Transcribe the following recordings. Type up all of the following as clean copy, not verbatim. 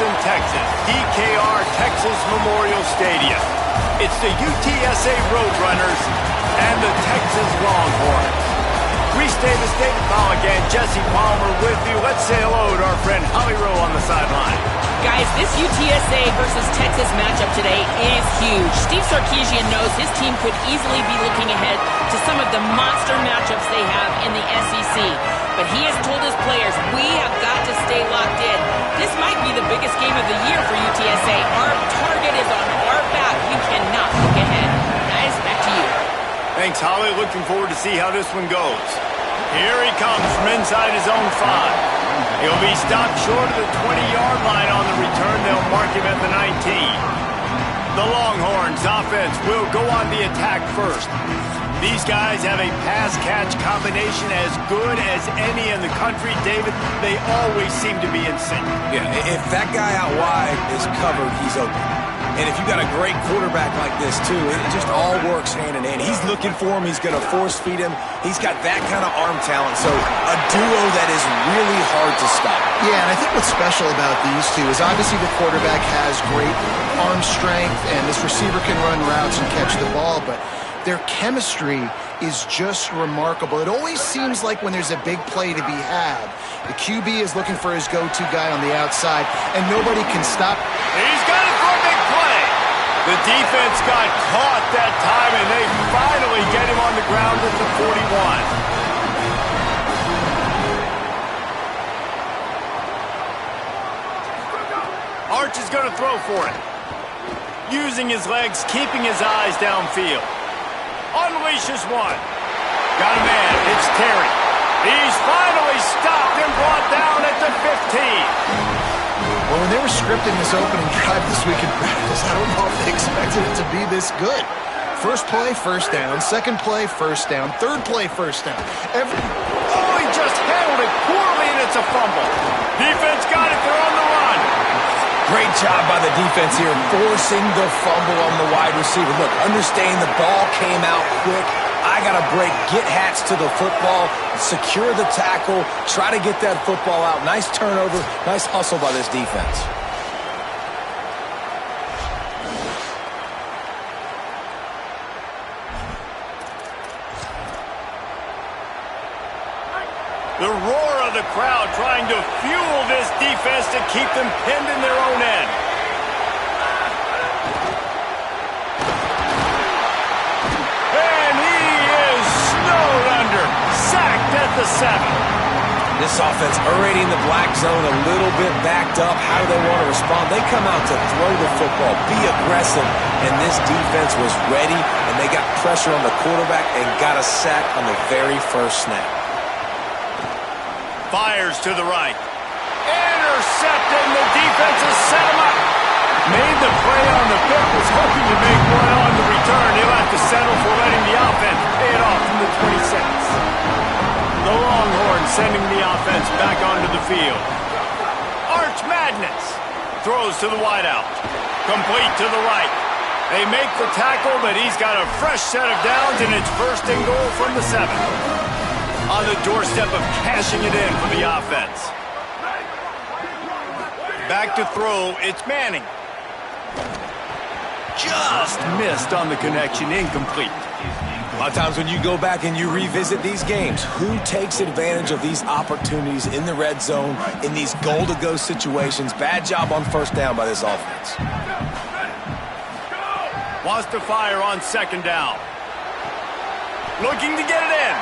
Austin, Texas, DKR Texas Memorial Stadium. It's the UTSA Roadrunners and the Texas Longhorns. Reese Davis, David Pollock, and Jesse Palmer with you. Let's say hello to our friend Holly Rowe on the sideline. Guys, this UTSA versus Texas matchup today is huge. Steve Sarkisian knows his team could easily be looking ahead to some of the monster matchups they have in the SEC. But he has told his players, we have got to stay locked in. This might be the biggest game of the year for UTSA. Our target is on our back. You cannot look ahead. Guys, back to you. Thanks, Holly. Looking forward to see how this one goes. Here he comes from inside his own 5. He'll be stopped short of the 20-yard line on the return. They'll mark him at the 19. The Longhorns offense will go on the attack first. These guys have a pass-catch combination as good as any in the country. David, they always seem to be in sync. Yeah, if that guy out wide is covered, he's open. And if you got a great quarterback like this, too, it just all works hand in hand. He's looking for him. He's going to force-feed him. He's got that kind of arm talent. So a duo that is really hard to stop. Yeah, and I think what's special about these two is obviously the quarterback has great arm strength, and this receiver can run routes and catch the ball, but their chemistry is just remarkable. It always seems like when there's a big play to be had, the QB is looking for his go-to guy on the outside, and nobody can stop. He's got it for a big play. The defense got caught that time, and they finally get him on the ground at the 41. Arch is going to throw for it. Using his legs, keeping his eyes downfield. Unleashes one. Got a man. It's Terry. He's finally stopped and brought down at the 15. Well, when they were scripting this opening drive this week in practice, I don't know if they expected it to be this good. First play, first down. Second play, first down. Third play, first down. Oh, he just handled it poorly, and it's a fumble. Defense got it. They're on the run. Great job by the defense here, forcing the fumble on the wide receiver. Look, understand the ball came out quick. I got to break, get Hats to the football, secure the tackle, try to get that football out. Nice turnover, nice hustle by this defense. The roar of the crowd trying to fuel this defense to keep them pinned in their own end. And he is snowed under, sacked at the 7. This offense already in the black zone, a little bit backed up. How do they want to respond? They come out to throw the football, be aggressive, and this defense was ready, and they got pressure on the quarterback and got a sack on the very first snap. Fires to the right. Intercepted, and the defense has set him up. Made the play on the pick, was hoping to make one on the return. He'll have to settle for letting the offense pay it off from the 26. The Longhorns sending the offense back onto the field. Arch Madness throws to the wideout. Complete to the right. They make the tackle, but he's got a fresh set of downs, and it's first and goal from the 7. On the doorstep of cashing it in for the offense. Back to throw, it's Manning. Just missed on the connection, incomplete. A lot of times when you go back and you revisit these games, who takes advantage of these opportunities in the red zone, in these goal-to-go situations? Bad job on first down by this offense. Wants to fire on second down. Looking to get it in.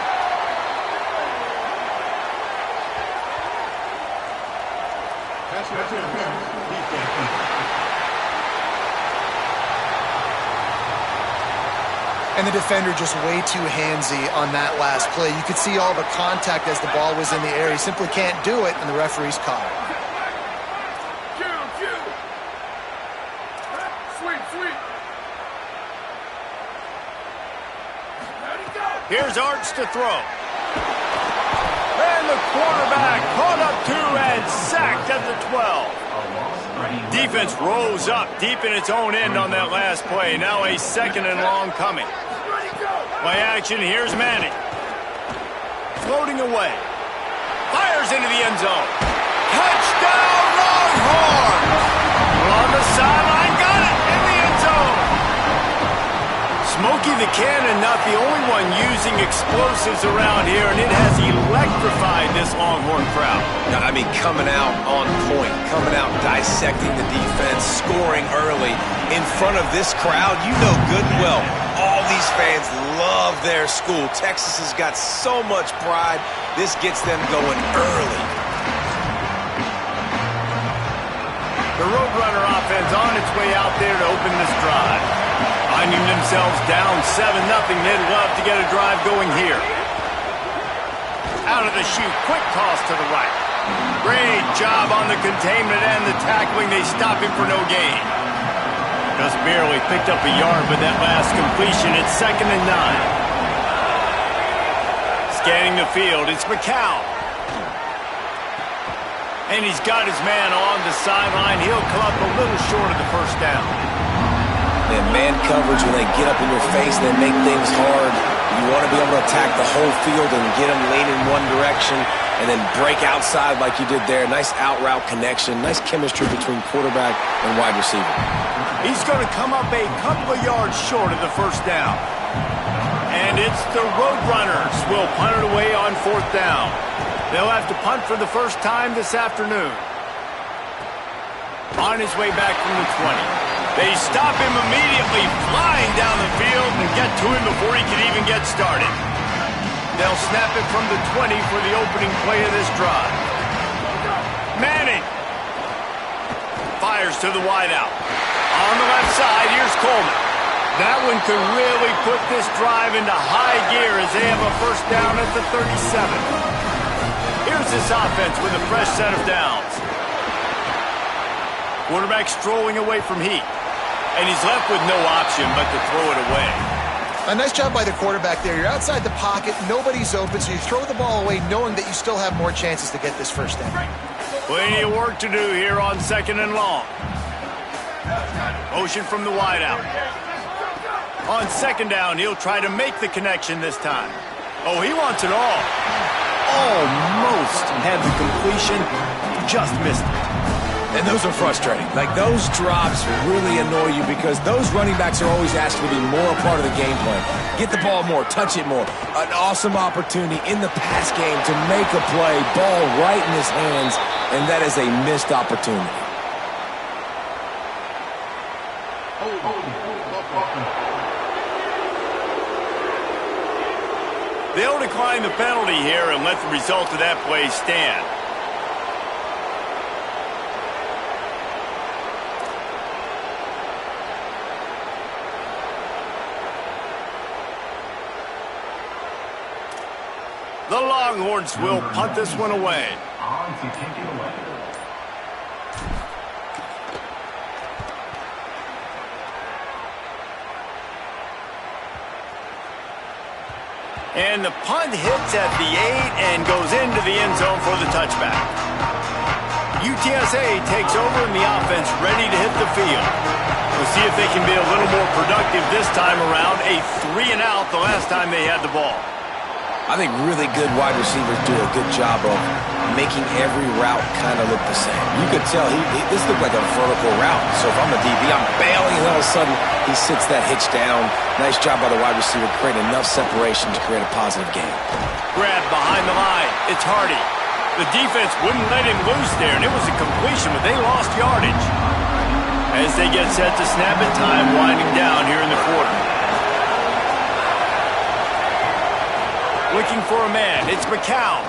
And the defender just way too handsy on that last play. You could see all the contact as the ball was in the air. He simply can't do it, and the referee's caught it. Here's Arch to throw. And the quarterback caught up to and sacked at the 12. Defense rose up deep in its own end on that last play. Now a second and long coming. Play action, here's Manning. Floating away. Fires into the end zone. Touchdown Longhorns! the sideline, got it in the end zone. Smokey the Cannon, not the only one using explosives around here, and it has electrified this Longhorn crowd. I mean, coming out on point, coming out dissecting the defense, scoring early in front of this crowd. You know good and well, all these fans love their school. Texas has got so much pride. This gets them going early. The Roadrunner offense on its way out there to open this drive. Finding themselves down 7-0, they'd love to get a drive going here. Out of the chute, quick toss to the right. Great job on the containment and the tackling. They stop him for no gain. Just barely picked up a yard with that last completion. It's 2nd and 9. Scanning the field, it's McCown. And he's got his man on the sideline. He'll come up a little short of the first down. And man coverage, when they get up in your face, they make things hard. You want to be able to attack the whole field and get them leaning one direction and then break outside like you did there. Nice out-route connection. Nice chemistry between quarterback and wide receiver. He's going to come up a couple of yards short of the first down. And it's the Roadrunners will punt it away on 4th down. They'll have to punt for the first time this afternoon. On his way back from the 20. They stop him immediately, flying down the field and get to him before he can even get started. They'll snap it from the 20 for the opening play of this drive. Manning fires to the wideout. On the left side, here's Coleman. That one could really put this drive into high gear as they have a first down at the 37. Here's this offense with a fresh set of downs. Quarterback strolling away from heat. And he's left with no option but to throw it away. A nice job by the quarterback there. You're outside the pocket, nobody's open, so you throw the ball away knowing that you still have more chances to get this first down. Plenty of work to do here on 2nd and long. Motion from the wideout. On 2nd down, he'll try to make the connection this time. Oh, he wants it all. Almost had the completion, just missed it. And those are frustrating. Like, those drops really annoy you because those running backs are always asked to be more a part of the game plan. Get the ball more, touch it more. An awesome opportunity in the pass game to make a play, ball right in his hands, and that is a missed opportunity. They'll decline the penalty here and let the result of that play stand. The Longhorns will punt this one away. On to take it away. And the punt hits at the 8 and goes into the end zone for the touchback. UTSA takes over and the offense ready to hit the field. We'll see if they can be a little more productive this time around. A 3-and-out the last time they had the ball. I think really good wide receivers do a good job of making every route kind of look the same. You could tell this looked like a vertical route. So if I'm a DB, I'm bailing, and all of a sudden he sits that hitch down. Nice job by the wide receiver, creating enough separation to create a positive game. Grab behind the line. It's Hardy. The defense wouldn't let him loose there, and it was a completion, but they lost yardage. As they get set to snap it, time winding down here in the quarter. Looking for a man. It's McCown.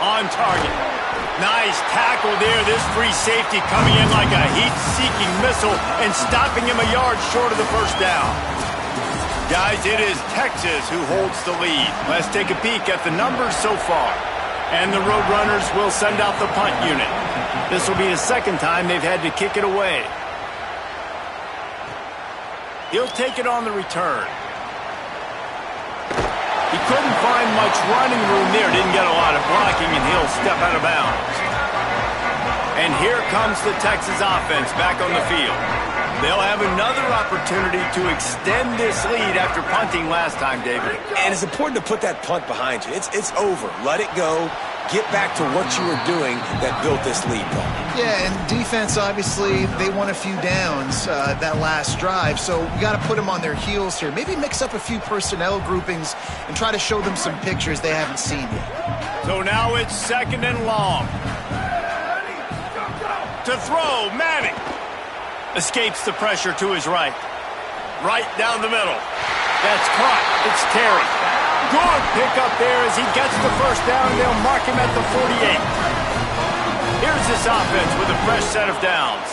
On target. Nice tackle there. This free safety coming in like a heat-seeking missile and stopping him a yard short of the first down. Guys, it is Texas who holds the lead. Let's take a peek at the numbers so far. And the Roadrunners will send out the punt unit. This will be the second time they've had to kick it away. He'll take it on the return. He couldn't find much running room there. Didn't get a lot of blocking, and he'll step out of bounds. And here comes the Texas offense back on the field. They'll have another opportunity to extend this lead after punting last time, David. And it's important to put that punt behind you. It's over. Let it go. Get back to what you were doing that built this lead, though. Yeah, and defense, obviously, they won a few downs that last drive, so we got to put them on their heels here. Maybe mix up a few personnel groupings and try to show them some pictures they haven't seen yet. So now it's 2nd and long. To throw, Manning. Escapes the pressure to his right. Right down the middle. That's caught. It's Terry. Good pickup there as he gets the first down, and they'll mark him at the 48. Here's this offense with a fresh set of downs.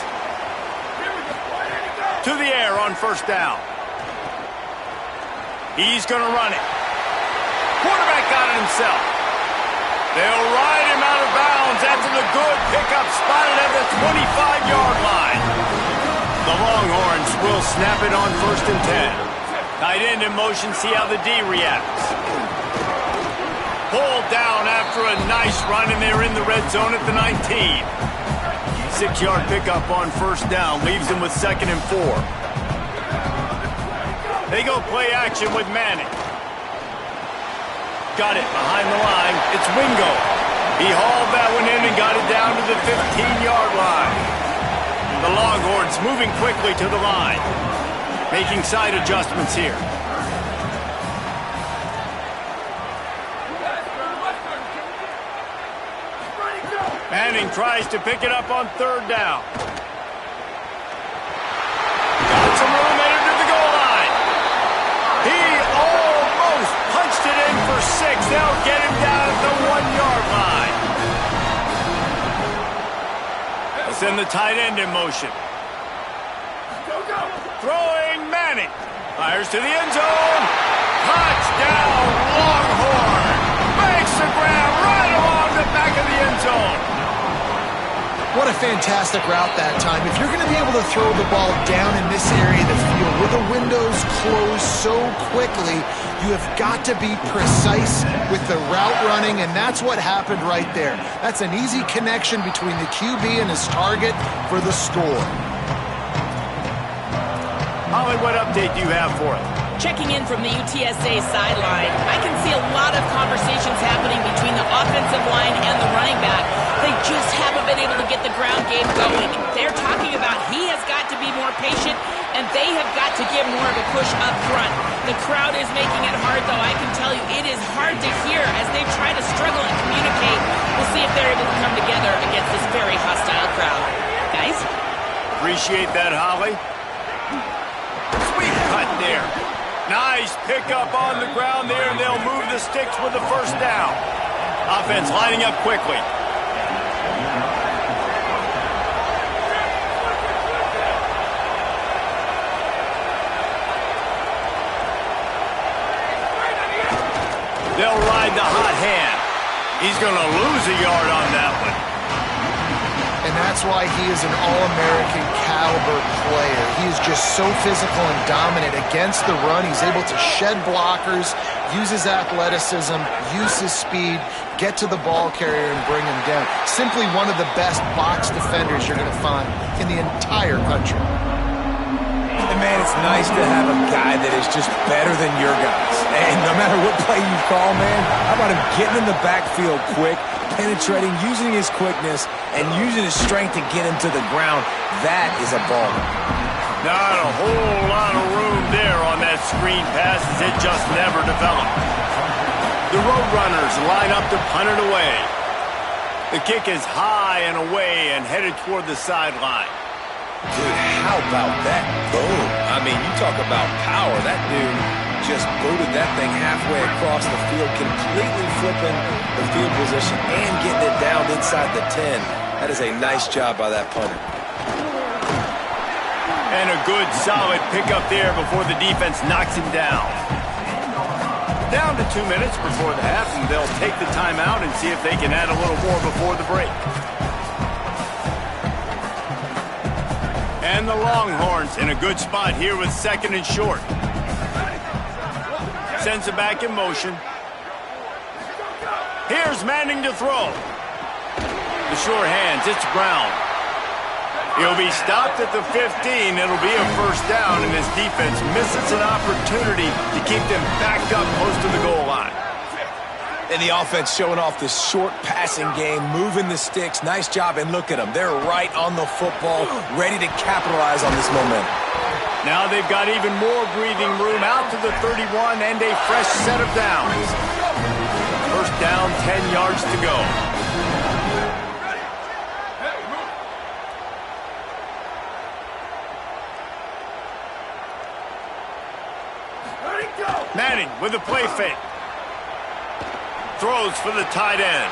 To the air on 1st down. He's going to run it. Quarterback got it himself. They'll ride him out of bounds after the good pickup spotted at the 25-yard line. The Longhorns will snap it on 1st and 10. Tight end in motion, see how the D reacts. Pulled down after a nice run, and they're in the red zone at the 19. 6-yard pickup on 1st down, leaves them with 2nd and 4. They go play action with Manning. Got it behind the line. It's Wingo. He hauled that one in and got it down to the 15-yard line. The Longhorns moving quickly to the line, making side adjustments here. Manning tries to pick it up on 3rd down. Got some room headed to the goal line. He almost punched it in for 6. They'll get him down at the 1-yard line. They'll send the tight end in motion. Throwing Manning. Fires to the end zone. Touchdown, Longhorn. Makes the grab right along the back of the end zone. What a fantastic route that time. If you're going to be able to throw the ball down in this area of the field where the windows close so quickly, you have got to be precise with the route running, and that's what happened right there. That's an easy connection between the QB and his target for the score. Holly, what update do you have for us? Checking in from the UTSA sideline, I can see a lot of conversations happening between the offensive line and the running back. They just haven't been able to get the ground game going. They're talking about he has got to be more patient, and they have got to give more of a push up front. The crowd is making it hard, though. I can tell you it is hard to hear as they try to struggle and communicate. We'll see if they're able to come together against this very hostile crowd. Guys? Appreciate that, Holly. Sweet cut there. Nice pickup on the ground there, and they'll move the sticks with the 1st down. Offense lining up quickly. They'll ride the hot hand. He's going to lose a yard on that one. And that's why he is an All-American caliber player. He is just so physical and dominant against the run. He's able to shed blockers, use his athleticism, use his speed, get to the ball carrier and bring him down. Simply one of the best box defenders you're going to find in the entire country. And man, it's nice to have a guy that is just better than your guys. And no matter what play you call, man, how about him getting in the backfield quick, penetrating, using his quickness, and using his strength to get him to the ground. That is a baller. Not a whole lot of room there on that screen pass as it just never developed. The Roadrunners line up to punt it away. The kick is high and away and headed toward the sideline. Dude, how about that boom? I mean, you talk about power. That dude just booted that thing halfway across the field, completely flipping the field position and getting it down inside the 10. That is a nice job by that punter. And a good, solid pickup there before the defense knocks him down. Down to 2 minutes before the half, and they'll take the timeout and see if they can add a little more before the break. And the Longhorns in a good spot here with 2nd and short. Sends it back in motion. Here's Manning to throw. The sure hands, it's Brown. He'll be stopped at the 15. It'll be a 1st down, and this defense misses an opportunity to keep them backed up close to the goal line. And the offense showing off this short passing game, moving the sticks. Nice job, and look at them. They're right on the football, ready to capitalize on this momentum. Now they've got even more breathing room out to the 31 and a fresh set of downs. First down, 10 yards to go. Manning with a play fake. Throws for the tight end.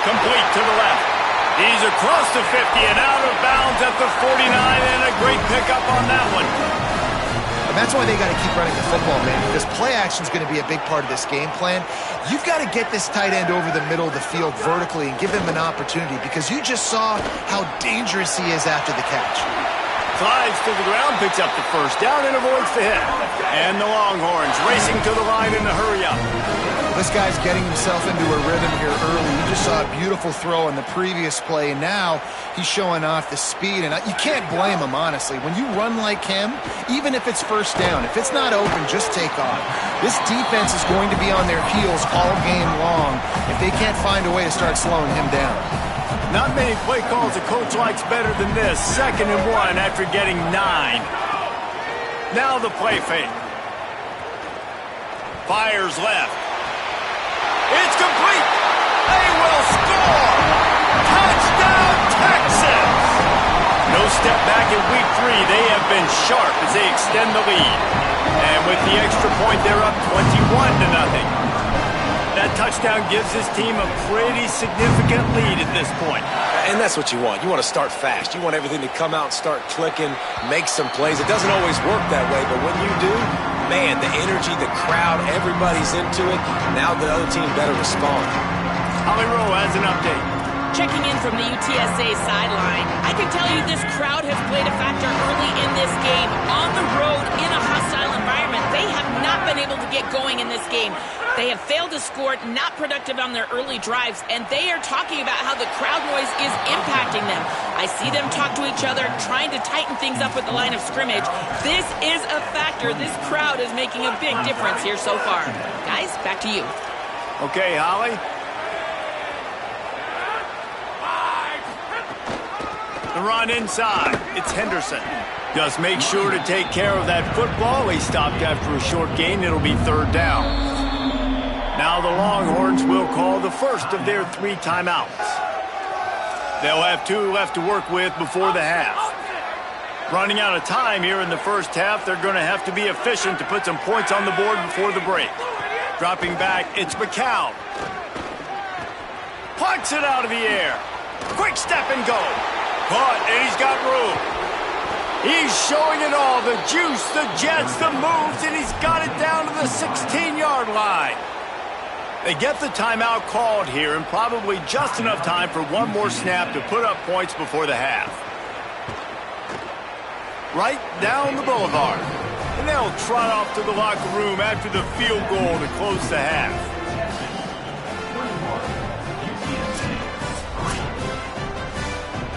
Complete to the left. He's across the 50 and out of bounds at the 49, and a great pickup on that one. And that's why they got to keep running the football, man, because play action is going to be a big part of this game plan. You've got to get this tight end over the middle of the field vertically and give him an opportunity, because you just saw how dangerous he is after the catch. Slides to the ground, picks up the first down, and avoids the hit. And the Longhorns racing to the line in a hurry-up. This guy's getting himself into a rhythm here early. You just saw a beautiful throw on the previous play, and now he's showing off the speed. And you can't blame him, honestly. When you run like him, even if it's first down, if it's not open, just take off. This defense is going to be on their heels all game long if they can't find a way to start slowing him down. Not many play calls a coach likes better than this. 2nd and 1 after getting 9. Now the play fake. Fires left. It's complete. They will score. Touchdown, Texas. No step back in week 3. They have been sharp as they extend the lead. And with the extra point, they're up 21-0. That touchdown gives his team a pretty significant lead at this point. And that's what you want. You want to start fast. You want everything to come out and start clicking, make some plays. It doesn't always work that way, but when you do, man, the energy, the crowd, everybody's into it. Now the other team better respond. Holly Rowe has an update. Checking in from the UTSA sideline, I can tell you this crowd has played a factor early in this game. On the road, in a hostile environment, they have not been able to get going in this game. They have failed to score, not productive on their early drives, and they are talking about how the crowd noise is impacting them. I see them talk to each other, trying to tighten things up with the line of scrimmage. This is a factor. This crowd is making a big difference here so far. Guys, back to you. Okay, Holly. The run inside. It's Henderson. Just make sure to take care of that football. He stopped after a short gain. It'll be 3rd down. Now the Longhorns will call the first of their 3 timeouts. They'll have 2 left to work with before the half. Running out of time here in the first half, they're going to have to be efficient to put some points on the board before the break. Dropping back, it's McCown. Punts it out of the air. Quick step and go. Caught, and he's got room. He's showing it all, the juice, the jets, the moves, and he's got it down to the 16-yard line. They get the timeout called here, and probably just enough time for one more snap to put up points before the half. Right down the boulevard. And they'll trot off to the locker room after the field goal to close the half.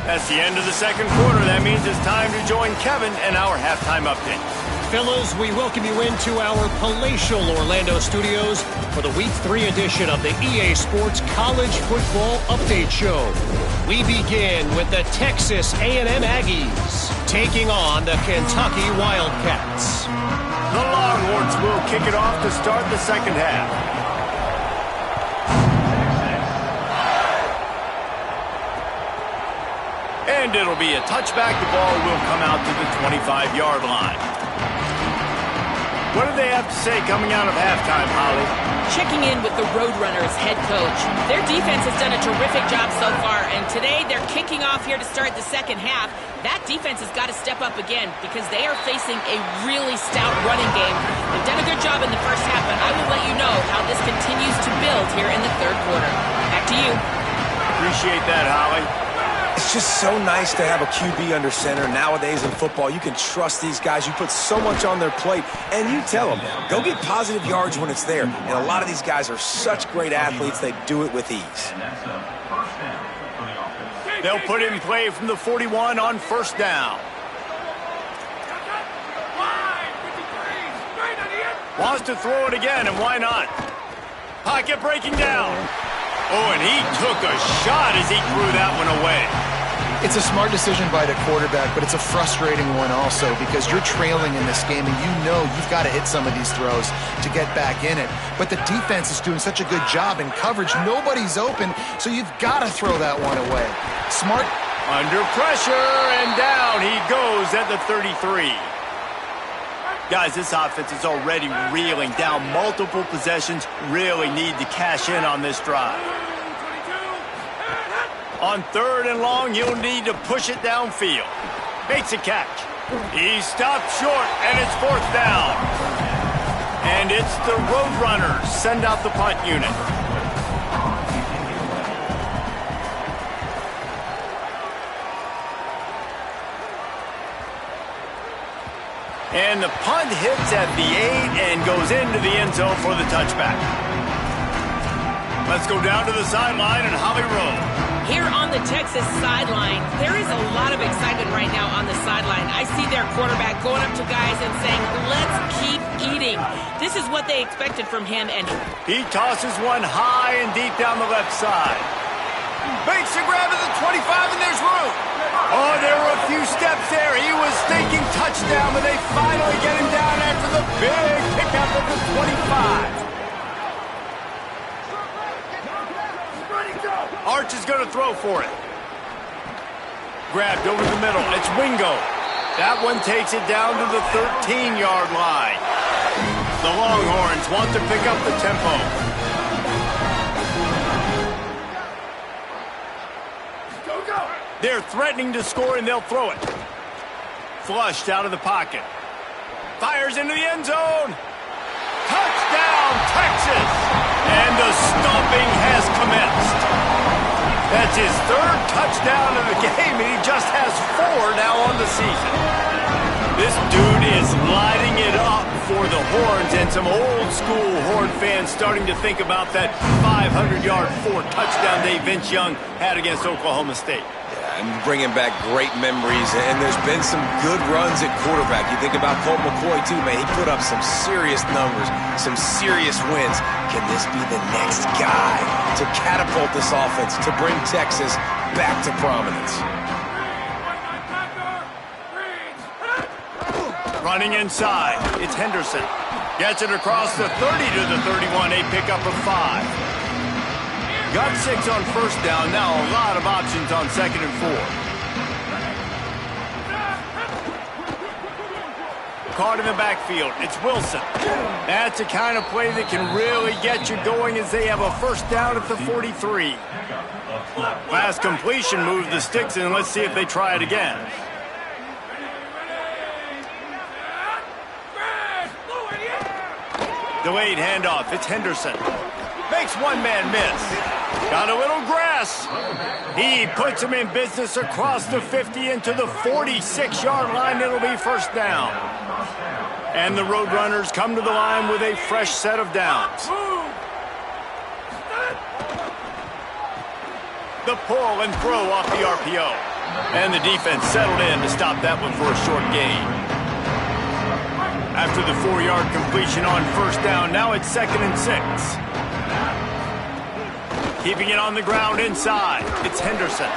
That's the end of the 2nd quarter. That means it's time to join Kevin and our halftime update. Fellas, we welcome you into our palatial Orlando studios for the Week 3 edition of the EA Sports College Football Update Show. We begin with the Texas A&M Aggies taking on the Kentucky Wildcats. The Longhorns will kick it off to start the 2nd half. And it'll be a touchback. The ball will come out to the 25-yard line. What do they have to say coming out of halftime, Holly? Checking in with the Roadrunners head coach. Their defense has done a terrific job so far, and today they're kicking off here to start the 2nd half. That defense has got to step up again because they are facing a really stout running game. They've done a good job in the first half, but I will let you know how this continues to build here in the 3rd quarter. Back to you. Appreciate that, Holly. It's just so nice to have a QB under center. Nowadays in football, you can trust these guys. You put so much on their plate, and you tell them, go get positive yards when it's there. And a lot of these guys are such great athletes, they do it with ease. They'll put in play from the 41 on 1st down. Wants to throw it again, and why not? Pocket breaking down. Oh, and he took a shot as he threw that one away. It's a smart decision by the quarterback, but it's a frustrating one also because you're trailing in this game and you know you've got to hit some of these throws to get back in it. But the defense is doing such a good job in coverage. Nobody's open, so you've got to throw that one away. Smart. Under pressure, and down he goes at the 33. Guys, this offense is already reeling down multiple possessions. Really need to cash in on this drive. On 3rd and long, he'll need to push it downfield. Makes a catch. He stopped short, and it's 4th down. And it's the Roadrunners. Send out the punt unit. And the punt hits at the 8 and goes into the end zone for the touchback. Let's go down to the sideline in Holly Rowe. Here on the Texas sideline, there is a lot of excitement right now on the sideline. I see their quarterback going up to guys and saying, let's keep eating. This is what they expected from him. And he tosses one high and deep down the left side. Makes a grab at the 25, and there's room. Oh, there were a few steps there. He was thinking touchdown, but they finally get him down after the big pickup at the 25. Arch is going to throw for it. Grabbed over the middle. It's Wingo. That one takes it down to the 13-yard line. The Longhorns want to pick up the tempo. They're threatening to score, and they'll throw it. Flushed out of the pocket. Fires into the end zone. Touchdown, Texas! And the stomping has commenced. That's his 3rd touchdown of the game, and he just has 4 now on the season. This dude is lighting it up for the Horns, and some old-school Horn fans starting to think about that 500-yard 4-touchdown day Vince Young had against Oklahoma State. I'm bringing back great memories, and there's been some good runs at quarterback. You think about Colt McCoy, too, man. He put up some serious numbers, some serious wins. Can this be the next guy to catapult this offense, to bring Texas back to prominence? Running inside, it's Henderson. Gets it across the 30 to the 31, a pickup of 5. Got 6 on 1st down, now a lot of options on 2nd and 4. Caught in the backfield, it's Wilson. That's the kind of play that can really get you going as they have a 1st down at the 43. Last completion moved the sticks in, let's see if they try it again. Delayed handoff, it's Henderson. Makes one man miss. Got a little grass. He puts him in business across the 50 into the 46-yard line. It'll be 1st down. And the Roadrunners come to the line with a fresh set of downs. The pull and throw off the RPO. And the defense settled in to stop that one for a short gain. After the 4-yard completion on 1st down, now it's 2nd and 6. Keeping it on the ground inside, it's Henderson.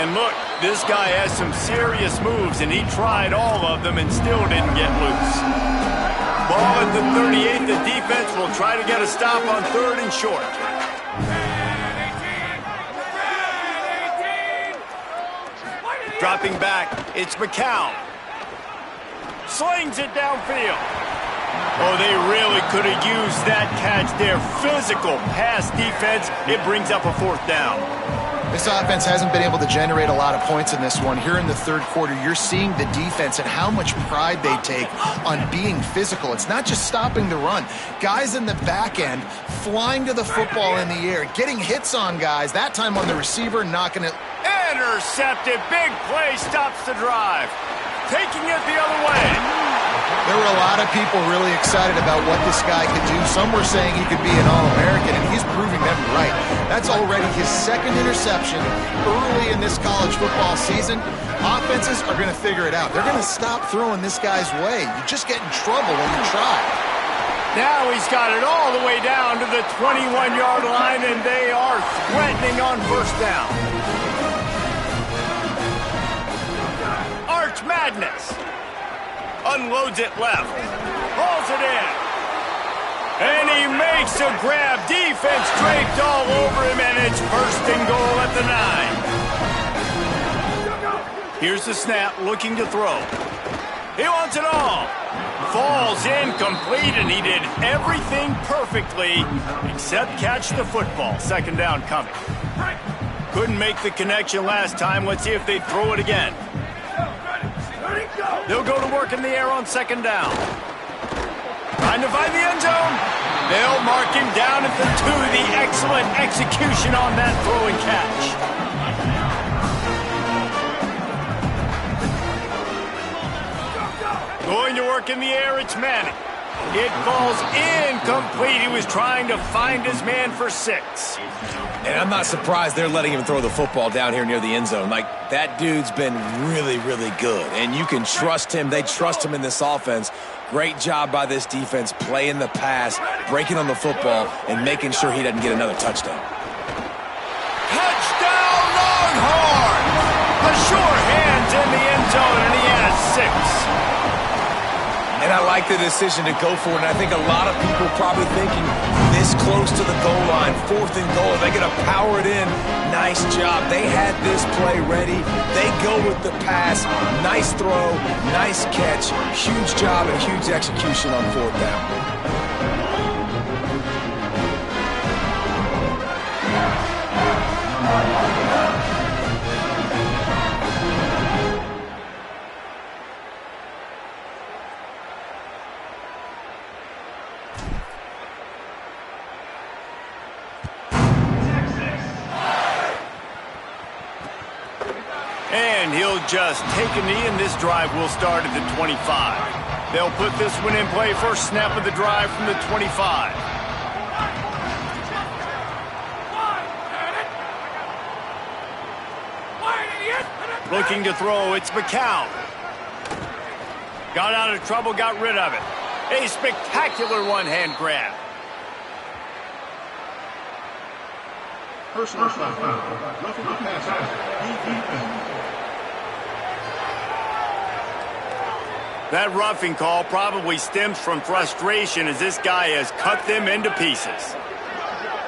And look, this guy has some serious moves, and he tried all of them and still didn't get loose. Ball at the 38, the defense will try to get a stop on 3rd and short. Dropping back, it's McCown. Slings it downfield. Oh, they really could have used that catch there. Physical pass defense. It brings up a 4th down. This offense hasn't been able to generate a lot of points in this one. Here in the 3rd quarter, you're seeing the defense and how much pride they take on being physical. It's not just stopping the run. Guys in the back end flying to the football in the air, getting hits on guys, that time on the receiver, knocking it. Intercepted. Big play stops the drive. Taking it the other way. There were a lot of people really excited about what this guy could do. Some were saying he could be an All-American, and he's proving them right. That's already his 2nd interception early in this college football season. Offenses are going to figure it out. They're going to stop throwing this guy's way. You just get in trouble when you try. Now he's got it all the way down to the 21-yard line, and they are threatening on first down. Arch Madness. Unloads it left. Hauls it in. And he makes a grab. Defense draped all over him, and it's first and goal at the 9. Here's the snap, looking to throw. He wants it all. Falls incomplete, and he did everything perfectly except catch the football. Second down coming. Couldn't make the connection last time. Let's see if they throw it again. They'll go to work in the air on second down. Trying to find the end zone. They'll mark him down at the 2. The excellent execution on that throw and catch. Going to work in the air, it's Manning. It falls incomplete. He was trying to find his man for 6. And I'm not surprised they're letting him throw the football down here near the end zone. Like, that dude's been really, really good. And you can trust him. They trust him in this offense. Great job by this defense playing the pass, breaking on the football, and making sure he doesn't get another touchdown. Touchdown, Longhorn! The sure hands in the end zone, and he has 6. And I like the decision to go for it, and I think a lot of people probably thinking this close to the goal line, 4th and goal, are they going to power it in? Nice job. They had this play ready. They go with the pass. Nice throw, nice catch, huge job and huge execution on 4th down. And he'll just take a knee, and this drive will start at the 25. They'll put this one in play. First snap of the drive from the 25. Looking to throw, it's McCown. Got out of trouble, got rid of it. A spectacular one-hand grab. Personal foul. Roughing the passer. That roughing call probably stems from frustration as this guy has cut them into pieces.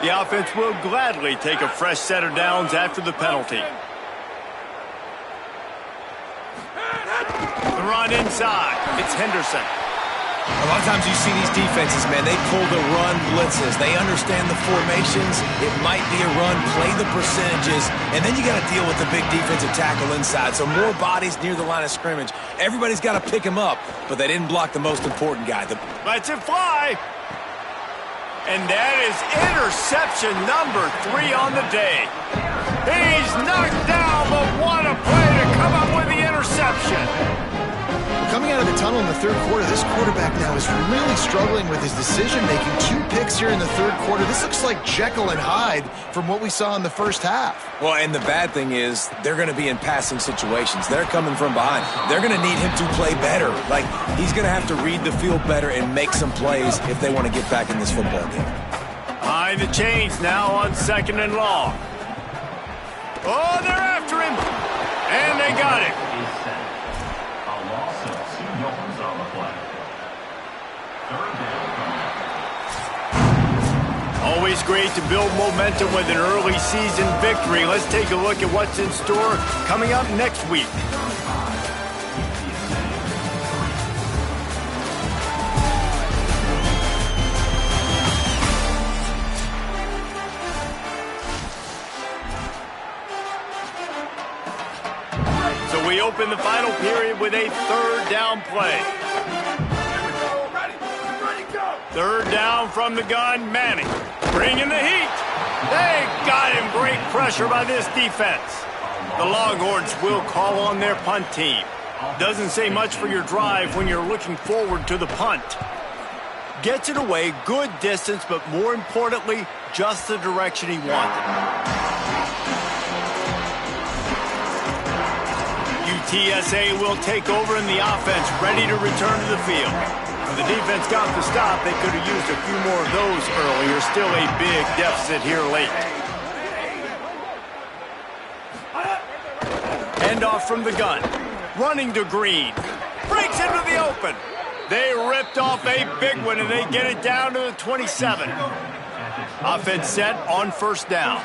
The offense will gladly take a fresh set of downs after the penalty. The run inside. It's Henderson. A lot of times you see these defenses, man, they pull the run blitzes. They understand the formations. It might be a run, play the percentages, and then you got to deal with the big defensive tackle inside. So more bodies near the line of scrimmage. Everybody's got to pick him up, but they didn't block the most important guy. Lets it fly. And that is interception number 3 on the day. He's knocked down, but what a play to come up with the interception. Coming out of the tunnel in the third quarter, this quarterback now is really struggling with his decision-making. 2 picks here in the third quarter. This looks like Jekyll and Hyde from what we saw in the first half. Well, and the bad thing is they're going to be in passing situations. They're coming from behind. They're going to need him to play better. Like, he's going to have to read the field better and make some plays if they want to get back in this football game. Behind the chains now on 2nd and long. Oh, they're after him. And they got him. Always great to build momentum with an early season victory. Let's take a look at what's in store coming up next week. So we open the final period with a 3rd down play. 3rd down from the gun, Manning. Bringing the heat. They got him. Great pressure by this defense. The Longhorns will call on their punt team. Doesn't say much for your drive when you're looking forward to the punt. Gets it away, good distance, but more importantly, just the direction he wanted. UTSA will take over in the offense, ready to return to the field. When the defense got the stop, they could have used a few more of those earlier. Still a big deficit here late. Handoff from the gun. Running to Green. Breaks into the open. They ripped off a big one, and they get it down to the 27. Offense set on first down.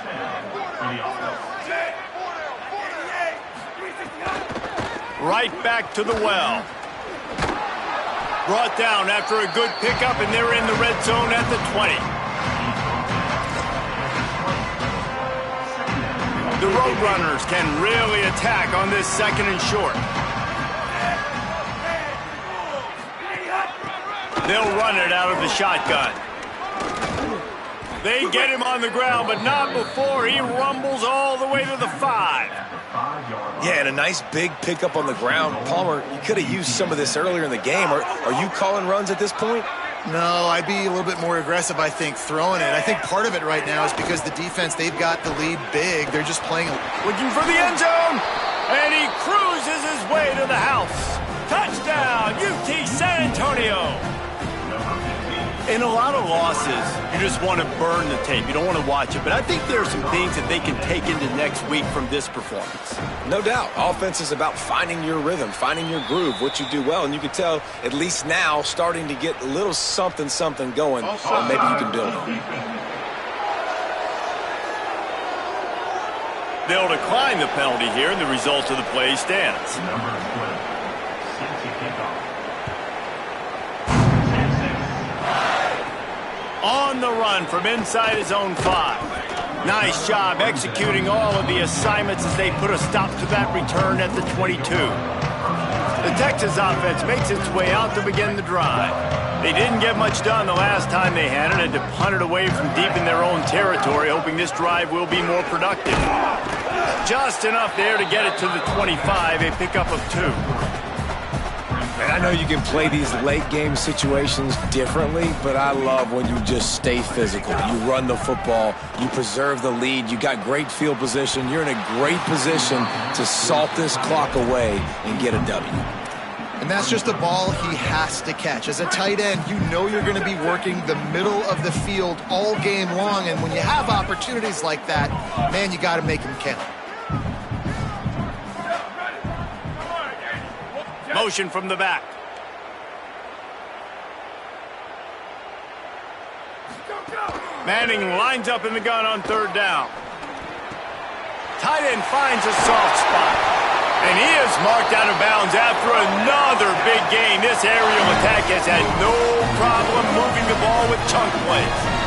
Right back to the well. Brought down after a good pickup, and they're in the red zone at the 20. The Roadrunners can really attack on this second and short. They'll run it out of the shotgun. They get him on the ground, but not before he rumbles all the way to the 5. Yeah, and a nice big pickup on the ground. Palmer, you could have used some of this earlier in the game. Are you calling runs at this point? No, I'd be a little bit more aggressive, I think, throwing it. I think part of it right now is because the defense, they've got the lead big. They're just playing. Looking for the end zone, and he cruises his way to the house. Touchdown, UT San Antonio. In a lot of losses, you just want to burn the tape. You don't want to watch it. But I think there are some things that they can take into next week from this performance. No doubt. Offense is about finding your rhythm, finding your groove, what you do well. And you can tell, at least now, starting to get a little something going that maybe you can build on. They'll decline the penalty here, and the result of the play stands. On the run from inside his own 5. Nice job executing all of the assignments as they put a stop to that return at the 22. The Texas offense makes its way out to begin the drive. They didn't get much done the last time they had it, and to punt it away from deep in their own territory, hoping this drive will be more productive. Just enough there to get it to the 25, a pickup of 2. And I know you can play these late game situations differently, but I love when you just stay physical. You run the football, you preserve the lead, you got great field position, you're in a great position to salt this clock away and get a W. And that's just a ball he has to catch. As a tight end, you know you're going to be working the middle of the field all game long, and when you have opportunities like that, man, you got to make them count. Motion from the back. Manning lines up in the gun on third down. Tight end finds a soft spot. And he is marked out of bounds after another big gain. This aerial attack has had no problem moving the ball with chunk plays.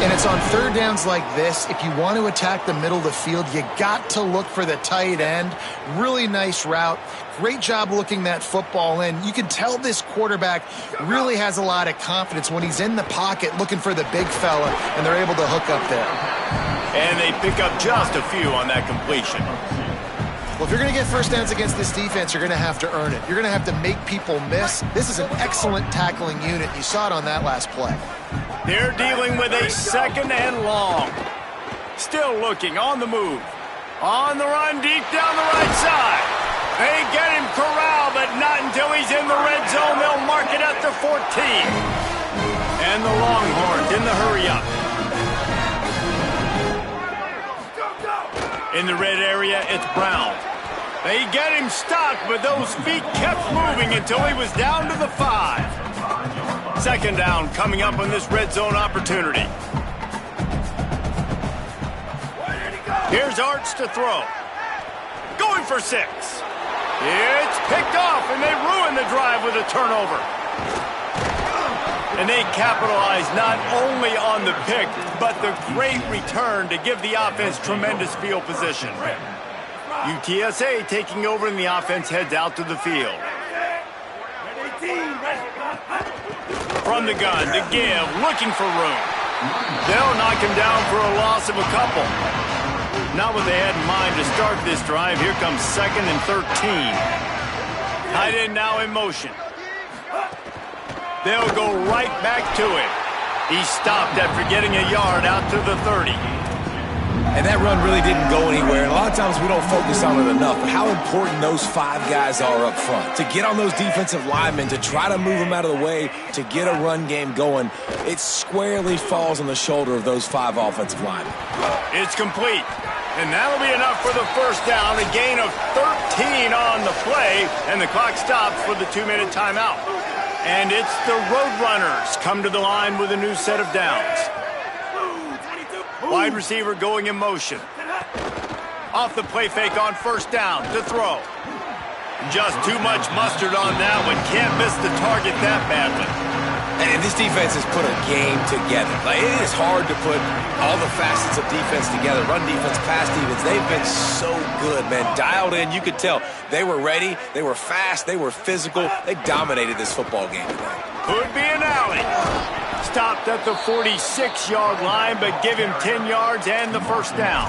And it's on third downs like this. If you want to attack the middle of the field, you got to look for the tight end. Really nice route. Great job looking that football in. You can tell this quarterback really has a lot of confidence when he's in the pocket looking for the big fella, and they're able to hook up there. And they pick up just a few on that completion. Well, if you're going to get first downs against this defense, you're going to have to earn it. You're going to have to make people miss. This is an excellent tackling unit. You saw it on that last play. They're dealing with a second and long. Still looking, on the move. On the run, deep down the right side. They get him corralled, but not until he's in the red zone. They'll mark it at the 14. And the Longhorns in the hurry-up. In the red area, it's Brown. They get him stopped, but those feet kept moving until he was down to the 5. Second down coming up on this red zone opportunity. Here's Arts to throw. Going for 6. It's picked off, and they ruin the drive with a turnover. And they capitalize not only on the pick, but the great return to give the offense tremendous field position. UTSA taking over, and the offense heads out to the field. From the gun to give, looking for room. They'll knock him down for a loss of a couple. Not what they had in mind to start this drive. Here comes 2nd and 13. Tight end now in motion. They'll go right back to it. He stopped after getting a yard out to the 30. And that run really didn't go anywhere. And a lot of times we don't focus on it enough. But how important those 5 guys are up front. To get on those defensive linemen, to try to move them out of the way, to get a run game going, it squarely falls on the shoulder of those 5 offensive linemen. It's complete. And that'll be enough for the first down. A gain of 13 on the play. And the clock stops for the 2-minute timeout. And it's the Roadrunners come to the line with a new set of downs. Wide receiver going in motion. Off the play fake on first down to throw. Just too much mustard on that one. Can't miss the target that badly. And this defense has put a game together. Like, it is hard to put all the facets of defense together. Run defense, pass defense. They've been so good, man. Dialed in. You could tell they were ready. They were fast. They were physical. They dominated this football game today. Could be an alley. Stopped at the 46-yard line, but give him 10 yards and the first down.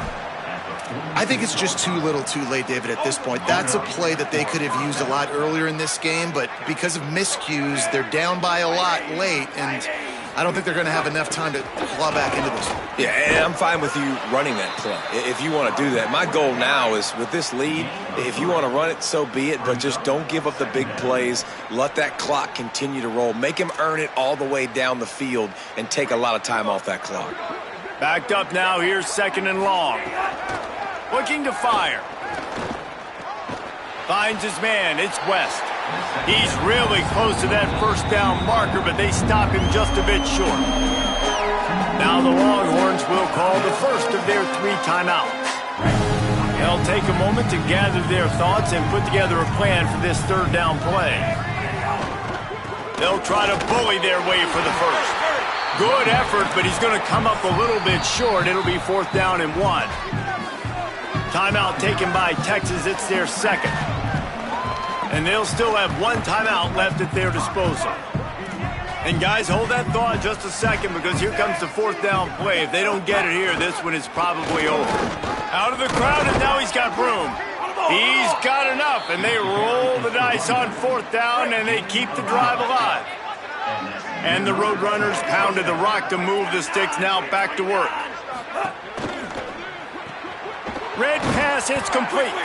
I think it's just too little too late, David, at this point. That's a play that they could have used a lot earlier in this game, but because of miscues, they're down by a lot late, and I don't think they're going to have enough time to claw back into this. Yeah, and I'm fine with you running that play if you want to do that. My goal now is with this lead, if you want to run it, so be it, but just don't give up the big plays. Let that clock continue to roll. Make him earn it all the way down the field and take a lot of time off that clock. Backed up now. Here's 2nd and long. Looking to fire. Finds his man. It's West. He's really close to that first down marker, but they stop him just a bit short. Now the Longhorns will call the first of their 3 timeouts. They'll take a moment to gather their thoughts and put together a plan for this 3rd down play. They'll try to bully their way for the first. Good effort, but he's going to come up a little bit short. It'll be 4th down and 1. Timeout taken by Texas. It's their 2nd. And they'll still have 1 timeout left at their disposal. And guys, hold that thought just a second, because here comes the 4th down play. If they don't get it here, this one is probably over. Out of the crowd, and now he's got room. He's got enough, and they roll the dice on 4th down, and they keep the drive alive. And the Roadrunners pounded the rock to move the sticks. Now back to work. Red pass, it's complete.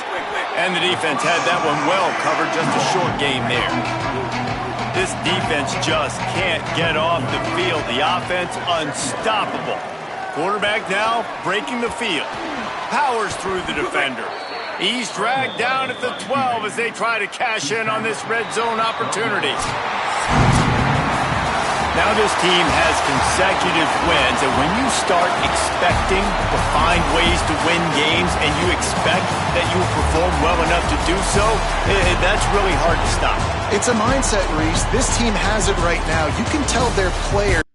And the defense had that one well covered. Just a short game there. This defense just can't get off the field. The offense unstoppable. Quarterback now breaking the field. Powers through the defender. He's dragged down at the 12 as they try to cash in on this red zone opportunity. Now this team has consecutive wins, and when you start expecting to find ways to win games and you expect that you will perform well enough to do so, that's really hard to stop. It's a mindset, Reese. This team has it right now. You can tell their players